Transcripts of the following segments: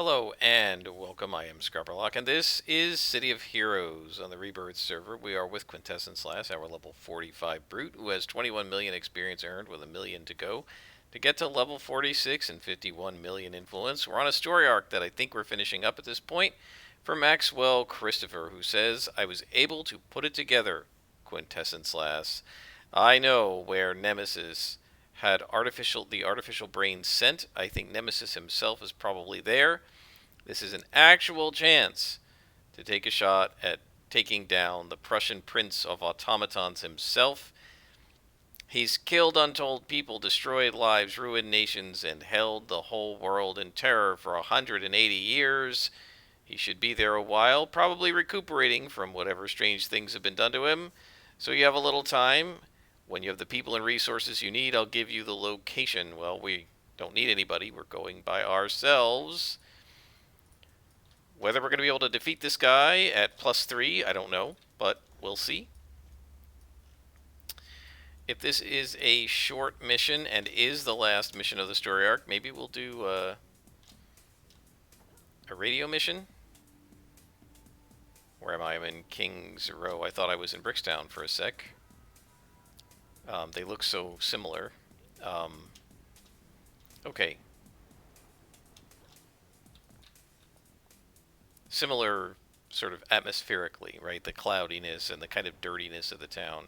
Hello and welcome. I am Scrubberlock, and this is City of Heroes on the Rebirth server. We are with Quintessence Last, our level 45 brute, who has 21 million experience earned with a million to go to get to level 46 and 51 million influence. We're on a story arc that I think we're finishing up at this point for Maxwell Christopher, who says, I was able to put it together, Quintessence Last. I know where Nemesis had the artificial brain sent. I think Nemesis himself is probably there. This is an actual chance to take a shot at taking down the Prussian Prince of Automatons himself. He's killed untold people, destroyed lives, ruined nations, and held the whole world in terror for 180 years. He should be there a while, probably recuperating from whatever strange things have been done to him. So you have a little time. When you have the people and resources you need, I'll give you the location. Well, we don't need anybody. We're going by ourselves. Whether we're going to be able to defeat this guy at +3, I don't know, but we'll see. If this is a short mission and is the last mission of the story arc, maybe we'll do a radio mission. Where am I? I'm in King's Row. I thought I was in Brickstown for a sec. They look so similar. Okay. Similar sort of atmospherically, right? The cloudiness and the kind of dirtiness of the town.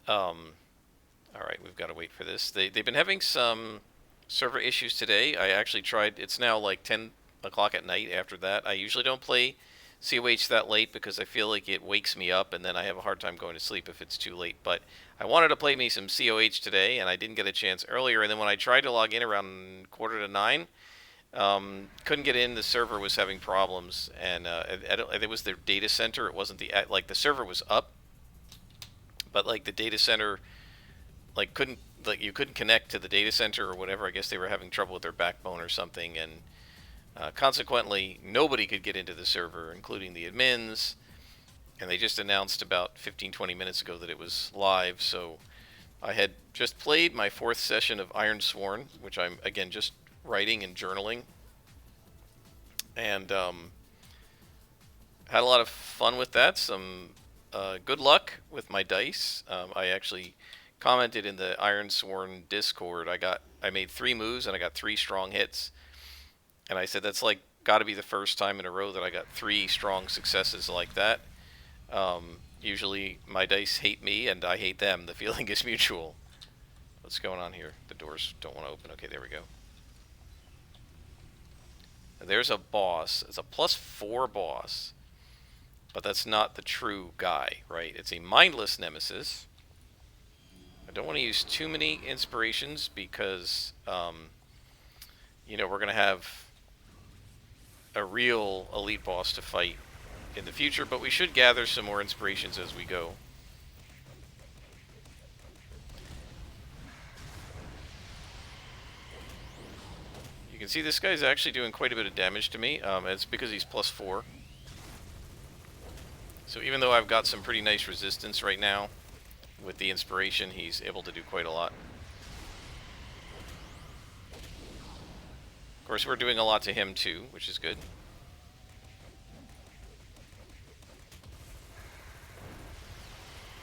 Alright, we've got to wait for this. They've been having some server issues today. I actually tried, it's now like 10 o'clock at night after that. I usually don't play COH that late because I feel like it wakes me up and then I have a hard time going to sleep if it's too late. But I wanted to play me some COH today and I didn't get a chance earlier. And then when I tried to log in around 8:45, couldn't get in. The server was having problems, and it was their data center. It wasn't the server was up, but like the data center couldn't you couldn't connect to the data center or whatever. I guess they were having trouble with their backbone or something, and consequently nobody could get into the server, including the admins. And they just announced about 15-20 minutes ago that it was live. So I had just played my 4th session of Ironsworn, which I'm again just writing and journaling, and had a lot of fun with that. Some good luck with my dice. I actually commented in the Ironsworn Discord. I made 3 moves and I got 3 strong hits, and I said that's like got to be the first time in a row that I got 3 strong successes like that. Usually my dice hate me and I hate them. The feeling is mutual. What's going on here? The doors don't want to open. Okay, there we go. There's a boss. It's a +4 boss. But that's not the true guy, right? It's a mindless nemesis. I don't want to use too many inspirations because, we're going to have a real elite boss to fight in the future, but we should gather some more inspirations as we go. You can see this guy's actually doing quite a bit of damage to me. It's because he's +4. So even though I've got some pretty nice resistance right now, with the inspiration, he's able to do quite a lot. Of course, we're doing a lot to him too, which is good.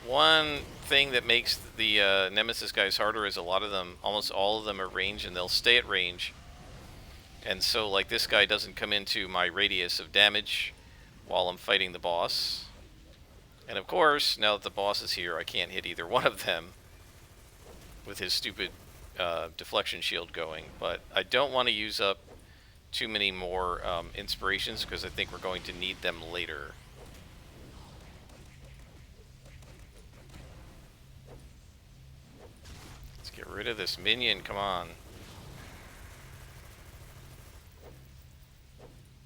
One thing that makes the Nemesis guys harder is a lot of them, almost all of them are range, and they'll stay at range. And so, like, this guy doesn't come into my radius of damage while I'm fighting the boss. And of course, now that the boss is here, I can't hit either one of them with his stupid deflection shield going. But I don't want to use up too many more inspirations because I think we're going to need them later. Let's get rid of this minion, come on.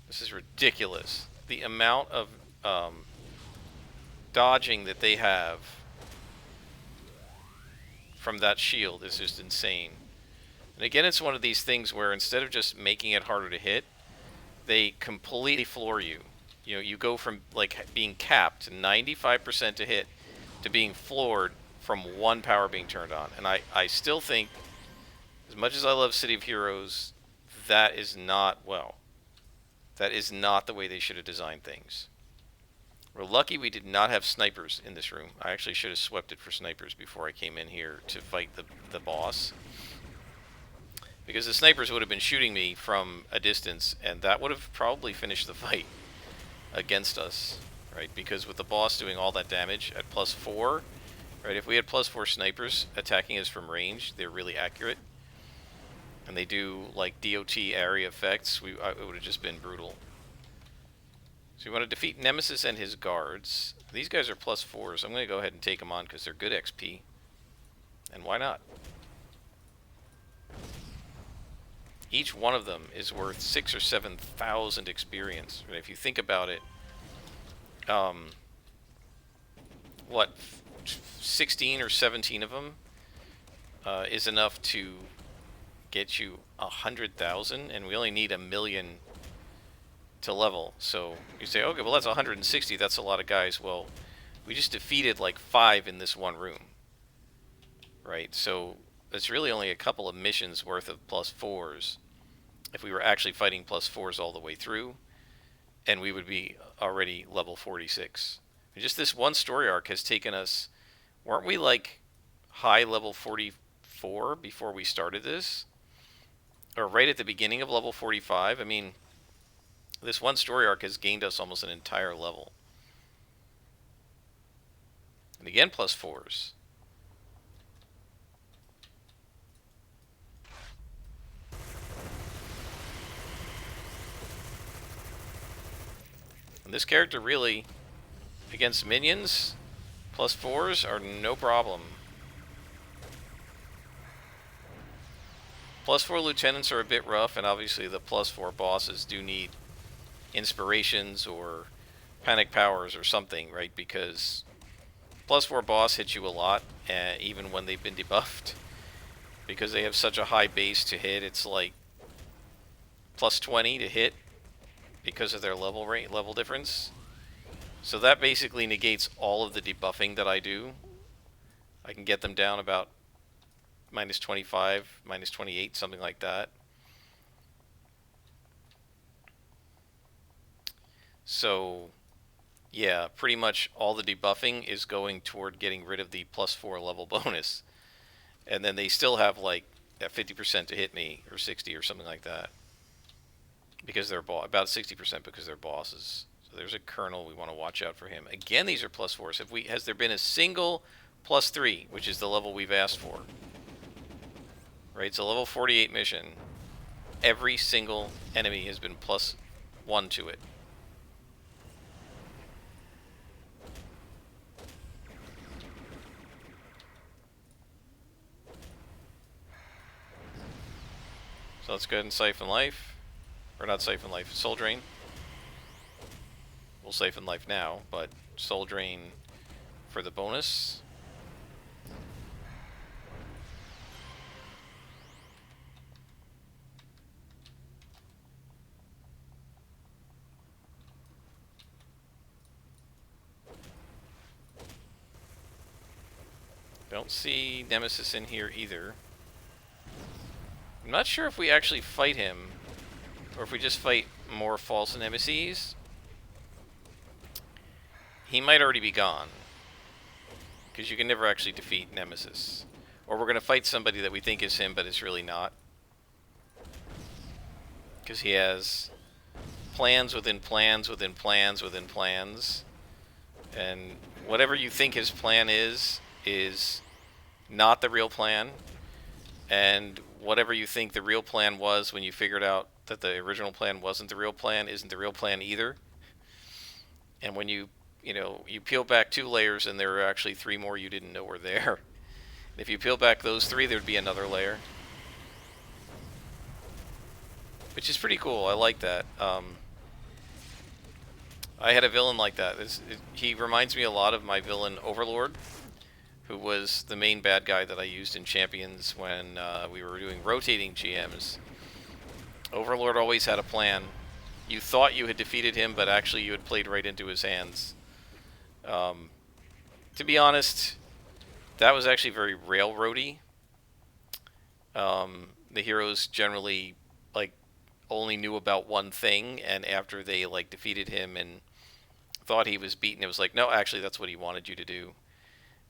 This is ridiculous. The amount of dodging that they have from that shield is just insane. And again, it's one of these things where instead of just making it harder to hit, they completely floor you. You go from like being capped 95% to hit to being floored from 1 power being turned on. And I still think, as much as I love City of Heroes, that is not, well, that is not the way they should have designed things. We're lucky we did not have snipers in this room. I actually should have swept it for snipers before I came in here to fight the boss. Because the snipers would have been shooting me from a distance, and that would have probably finished the fight against us, right? Because with the boss doing all that damage at +4, right? If we had +4 snipers attacking us from range, they're really accurate. And they do, like, DOT area effects, it would have just been brutal. So we want to defeat Nemesis and his guards. These guys are +4s. I'm going to go ahead and take them on because they're good XP. And why not? Each one of them is worth 6,000 or 7,000 experience. Right? If you think about it, what, 16 or 17 of them is enough to get you 100,000, and we only need 1,000,000 to level. So you say, okay, well that's 160. That's a lot of guys. Well, we just defeated like 5 in this one room, right? So it's really only a couple of missions worth of +4s. If we were actually fighting +4s all the way through, and we would be already level 46. And just this one story arc has taken us, weren't we like high level 44 before we started this? Or right at the beginning of level 45? I mean, this one story arc has gained us almost an entire level. And again, +4s. And this character really, against minions, +4s are no problem. +4 lieutenants are a bit rough, and obviously the +4 bosses do need inspirations or panic powers or something, right? Because +4 boss hits you a lot, even when they've been debuffed. Because they have such a high base to hit, it's like +20 to hit because of their level difference. So that basically negates all of the debuffing that I do. I can get them down about -25, -28, something like that. So, yeah, pretty much all the debuffing is going toward getting rid of the +4 level bonus. And then they still have like 50% to hit me, or 60 or something like that. Because they're about 60% because they're bosses. So there's a Colonel, we want to watch out for him. Again, these are +4s. Has there been a single +3, which is the level we've asked for? Right, it's a level 48 mission. Every single enemy has been +1 to it. So let's go ahead and Siphon Life. Or not Siphon Life, Soul Drain. We'll Siphon Life now, but Soul Drain for the bonus. Don't see Nemesis in here either. I'm not sure if we actually fight him, or if we just fight more false nemesis. He might already be gone, because you can never actually defeat Nemesis. Or we're going to fight somebody that we think is him, but it's really not. Because he has plans within plans within plans within plans. And whatever you think his plan is not the real plan. And whatever you think the real plan was when you figured out that the original plan wasn't the real plan isn't the real plan either. And when you peel back 2 layers and there are actually 3 more you didn't know were there. If you peel back those 3, there'd be another layer. Which is pretty cool. I like that. I had a villain like that. He reminds me a lot of my villain Overlord, who was the main bad guy that I used in Champions when we were doing rotating GMs. Overlord always had a plan. You thought you had defeated him, but actually you had played right into his hands. To be honest, that was actually very railroady. The heroes generally only knew about one thing, and after they like defeated him and thought he was beaten, it was like, no, actually, that's what he wanted you to do.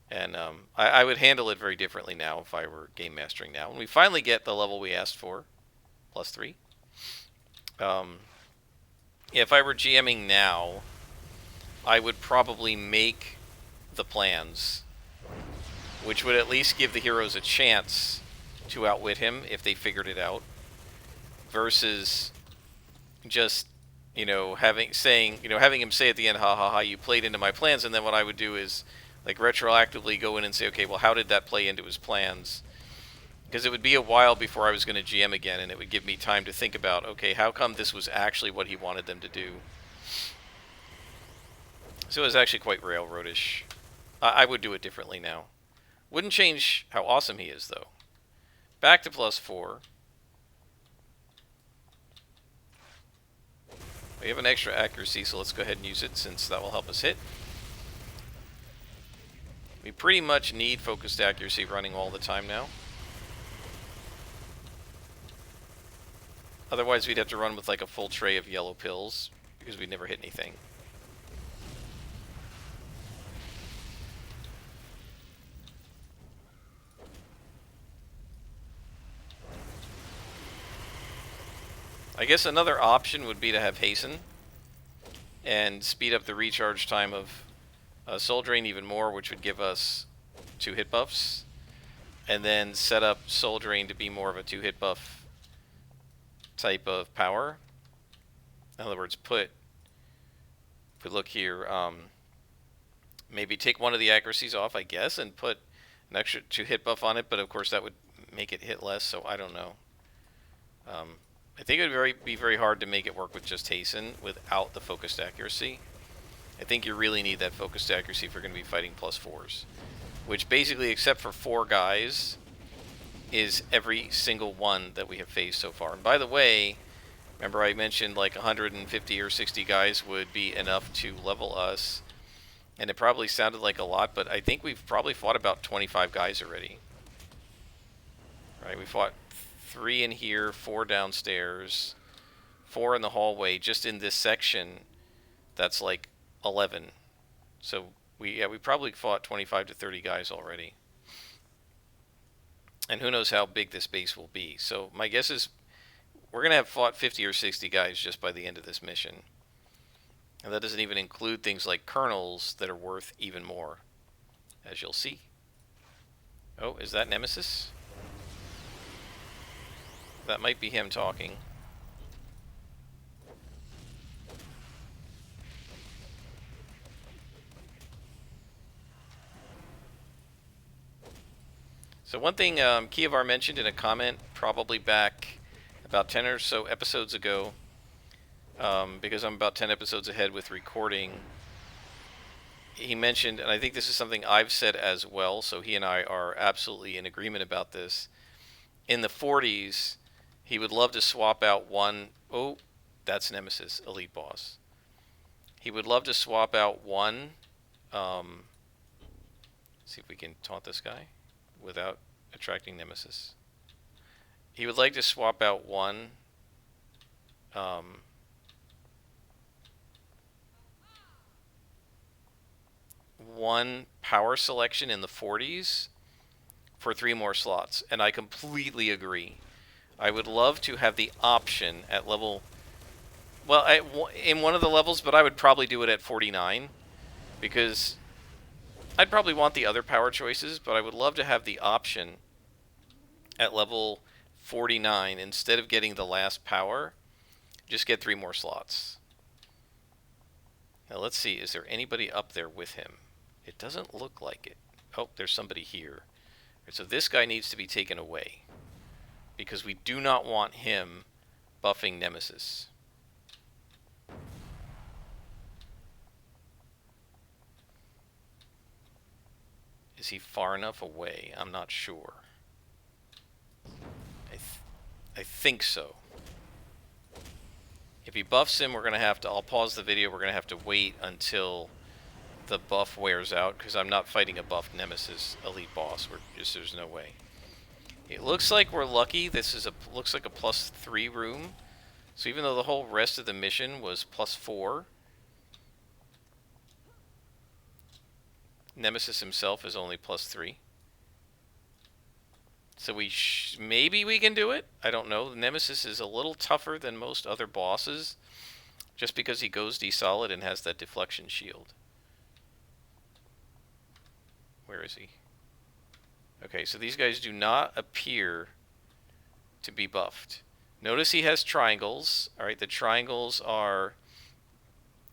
And I would handle it very differently now if I were game mastering now. When we finally get the level we asked for, +3. If I were GMing now, I would probably make the plans, which would at least give the heroes a chance to outwit him if they figured it out, versus just, having him say at the end, ha ha ha, you played into my plans. And then what I would do is like retroactively go in and say, okay, well, how did that play into his plans? Because it would be a while before I was going to GM again, and it would give me time to think about, okay, how come this was actually what he wanted them to do? So it was actually quite railroadish. I would do it differently now. Wouldn't change how awesome he is, though. Back to +4. We have an extra accuracy, so let's go ahead and use it, since that will help us hit. We pretty much need focused accuracy running all the time now. Otherwise, we'd have to run with like a full tray of yellow pills, because we'd never hit anything. I guess another option would be to have hasten and speed up the recharge time of Soul Drain even more, which would give us 2 hit buffs, and then set up Soul Drain to be more of a 2 hit buff type of power. In other words, if we look here, maybe take one of the accuracies off, I guess, and put an extra 2 hit buff on it, but of course that would make it hit less, so I don't know. I think it would be very hard to make it work with just hasten without the focused accuracy. I think you really need that focused accuracy if you're going to be fighting +4s, which basically, except for 4 guys, is every single one that we have faced so far. And by the way, remember I mentioned like 150 or 60 guys would be enough to level us, and it probably sounded like a lot, but I think we've probably fought about 25 guys already. Right, we fought 3 in here, 4 downstairs, 4 in the hallway. Just in this section, that's like 11. So we probably fought 25 to 30 guys already. And who knows how big this base will be. So my guess is we're going to have fought 50 or 60 guys just by the end of this mission. And that doesn't even include things like colonels that are worth even more, as you'll see. Oh, is that Nemesis? That might be him talking. So one thing Kievar mentioned in a comment probably back about 10 or so episodes ago, because I'm about 10 episodes ahead with recording, he mentioned, and I think this is something I've said as well, so he and I are absolutely in agreement about this. In the 40s, he would love to swap out one... Oh, that's Nemesis, Elite Boss. He would love to swap out one... see if we can taunt this guy without attracting Nemesis. He would like to swap out one... one power selection in the 40s for 3 more slots, and I completely agree. I would love to have the option at level... Well, in one of the levels, but I would probably do it at 49, because I'd probably want the other power choices, but I would love to have the option at level 49, instead of getting the last power, just get 3 more slots. Now let's see, is there anybody up there with him? It doesn't look like it. Oh, there's somebody here. So this guy needs to be taken away, because we do not want him buffing Nemesis. Is he far enough away? I'm not sure. I think so. If he buffs him, we're going to have to... I'll pause the video. We're going to have to wait until the buff wears out, because I'm not fighting a buffed Nemesis Elite Boss. There's no way. It looks like we're lucky. This is looks like a +3 room, So even though the whole rest of the mission was +4, Nemesis himself is only +3. So maybe we can do it. I don't know. Nemesis is a little tougher than most other bosses, just because he goes D-solid and has that deflection shield. Where is he? Okay, so these guys do not appear to be buffed. Notice he has triangles. All right, the triangles are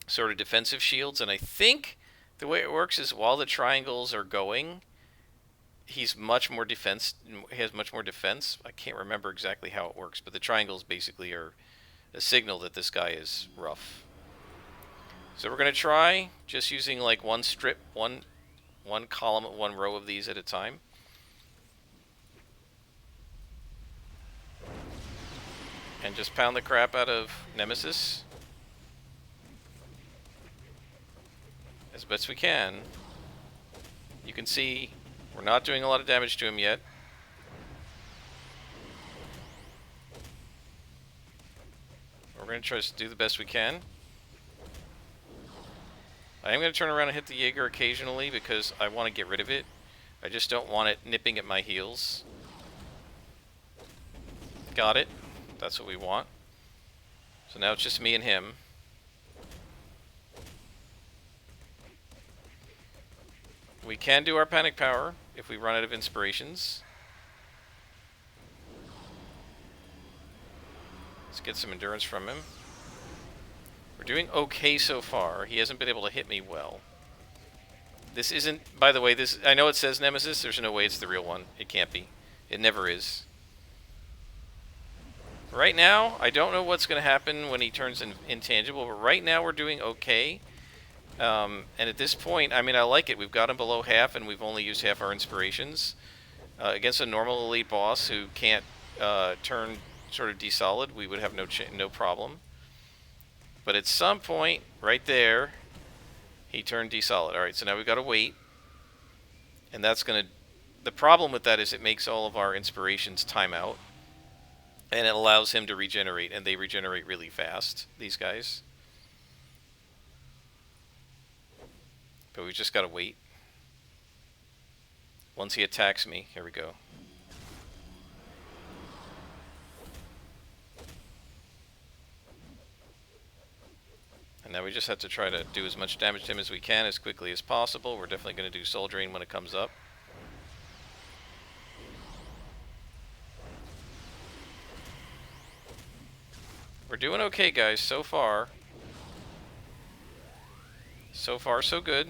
sort of defensive shields, and I think the way it works is while the triangles are going, he's much more defense. He has much more defense. I can't remember exactly how it works, but the triangles basically are a signal that this guy is rough. So we're gonna try just using like one strip, one column, one row of these at a time. And just pound the crap out of Nemesis as best we can. You can see we're not doing a lot of damage to him yet. We're going to try to do the best we can. I am going to turn around and hit the Jaeger occasionally because I want to get rid of it. I just don't want it nipping at my heels. Got it. That's what we want. So now it's just me and him. We can do our panic power if we run out of inspirations. Let's get some endurance from him. We're doing okay so far. He hasn't been able to hit me well. This isn't, by the way, this, I know it says Nemesis. There's no way it's the real one. It can't be. It never is. Right now, I don't know what's going to happen when he turns intangible, but right now we're doing okay. And at this point, I mean, I like it. We've got him below half, and we've only used half our inspirations. Against a normal elite boss who can't turn sort of D-solid, we would have no problem. But at some point, right there, he turned D-solid. Alright, so now we've got to wait. And that's going to... The problem with that is it makes all of our inspirations time out. And it allows him to regenerate, and they regenerate really fast, these guys. But we just gotta wait. Once he attacks me, here we go. And now we just have to try to do as much damage to him as we can as quickly as possible. We're definitely going to do Soul Drain when it comes up. We're doing okay, guys, so far. So far, so good.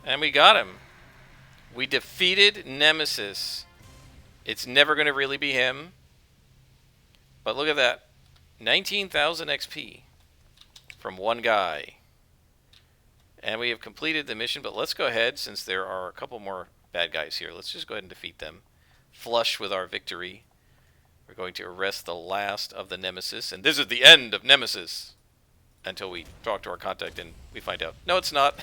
And we got him. We defeated Nemesis. It's never going to really be him. But look at that. 19,000 XP from one guy. And we have completed the mission, but let's go ahead, since there are a couple more bad guys here. Let's just go ahead and defeat them. Flush with our victory. We're going to arrest the last of the Nemesis, and this is the end of Nemesis. Until we talk to our contact and we find out. No, it's not.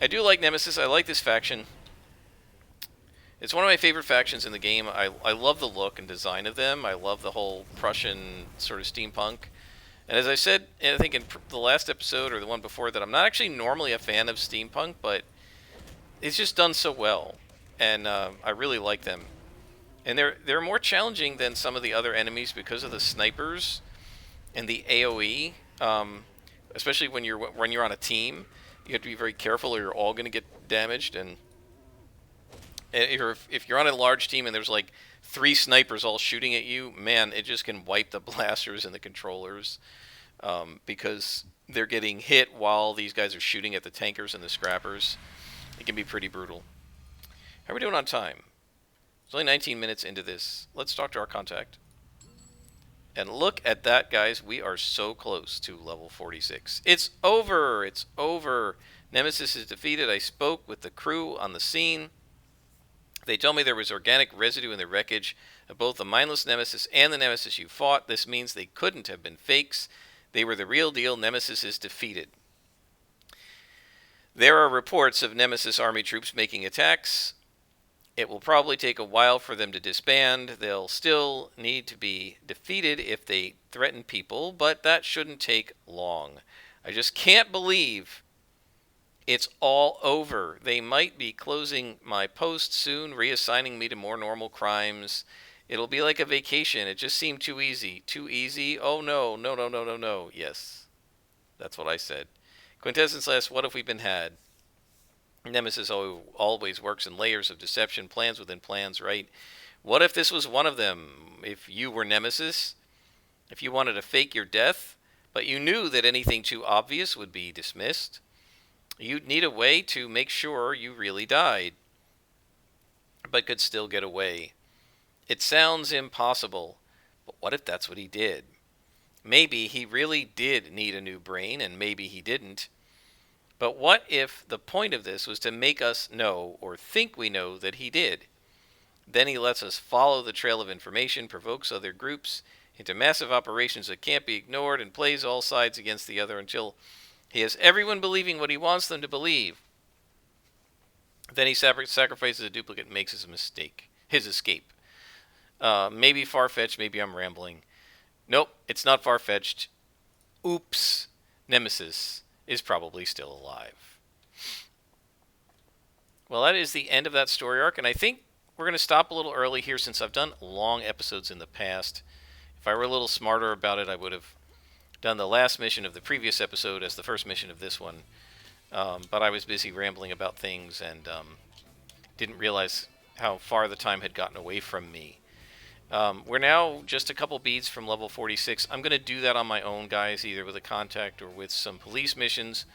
I do like Nemesis. I like this faction. It's one of my favorite factions in the game. I love the look and design of them. I love the whole Prussian sort of steampunk. And as I said, I think in the last episode or the one before that, I'm not actually normally a fan of steampunk, but it's just done so well. And I really like them. And they're more challenging than some of the other enemies because of the snipers and the AoE. Especially when you're on a team, you have to be very careful, or you're all going to get damaged. And if you're on a large team and there's like 3 snipers all shooting at you, man, it just can wipe the blasters and the controllers because they're getting hit while these guys are shooting at the tankers and the scrappers. It can be pretty brutal. How are we doing on time? It's only 19 minutes into this. Let's talk to our contact. And look at that, guys. We are so close to level 46. It's over. It's over. Nemesis is defeated. I spoke with the crew on the scene. They told me there was organic residue in the wreckage of both the mindless Nemesis and the Nemesis you fought. This means they couldn't have been fakes. They were the real deal. Nemesis is defeated. There are reports of Nemesis army troops making attacks. It will probably take a while for them to disband. They'll still need to be defeated if they threaten people, but that shouldn't take long. I just can't believe it's all over. They might be closing my post soon, reassigning me to more normal crimes. It'll be like a vacation. It just seemed too easy. Too easy? Oh no, no, no, no, no, no. Yes, that's what I said. Quintessence last, what have we been had? Nemesis always works in layers of deception, plans within plans, right? What if this was one of them? If you were Nemesis, if you wanted to fake your death, but you knew that anything too obvious would be dismissed, you'd need a way to make sure you really died, but could still get away. It sounds impossible, but what if that's what he did? Maybe he really did need a new brain, and maybe he didn't. But what if the point of this was to make us know, or think we know, that he did? Then he lets us follow the trail of information, provokes other groups into massive operations that can't be ignored, and plays all sides against the other until he has everyone believing what he wants them to believe. Then he sacrifices a duplicate and makes his mistake, his escape. Maybe far-fetched, maybe I'm rambling. Nope, it's not far-fetched. Oops, Nemesis is probably still alive. Well, that is the end of that story arc, and I think we're going to stop a little early here since I've done long episodes in the past. If I were a little smarter about it, I would have done the last mission of the previous episode as the first mission of this one. But I was busy rambling about things and didn't realize how far the time had gotten away from me. We're now just a couple beats from level 46. I'm going to do that on my own, guys, either with a contact or with some police missions.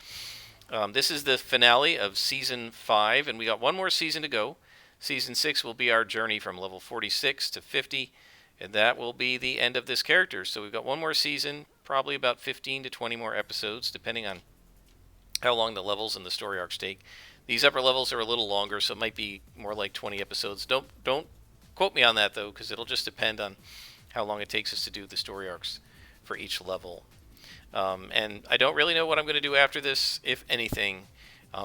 This is the finale of Season 5, and we got one more season to go. Season 6 will be our journey from level 46 to 50, and that will be the end of this character. So we've got one more season, probably about 15 to 20 more episodes, depending on how long the levels and the story arcs take. These upper levels are a little longer, so it might be more like 20 episodes. Don't quote me on that, though, because it'll just depend on how long it takes us to do the story arcs for each level. And I don't really know what I'm going to do after this, if anything.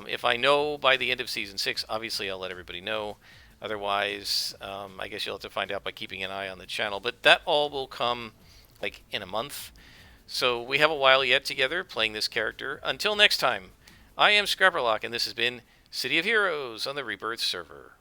If I know by the end of Season 6, obviously I'll let everybody know. Otherwise, I guess you'll have to find out by keeping an eye on the channel. But that all will come like in a month. So we have a while yet together playing this character. Until next time, I am Scrapperlock, and this has been City of Heroes on the Rebirth server.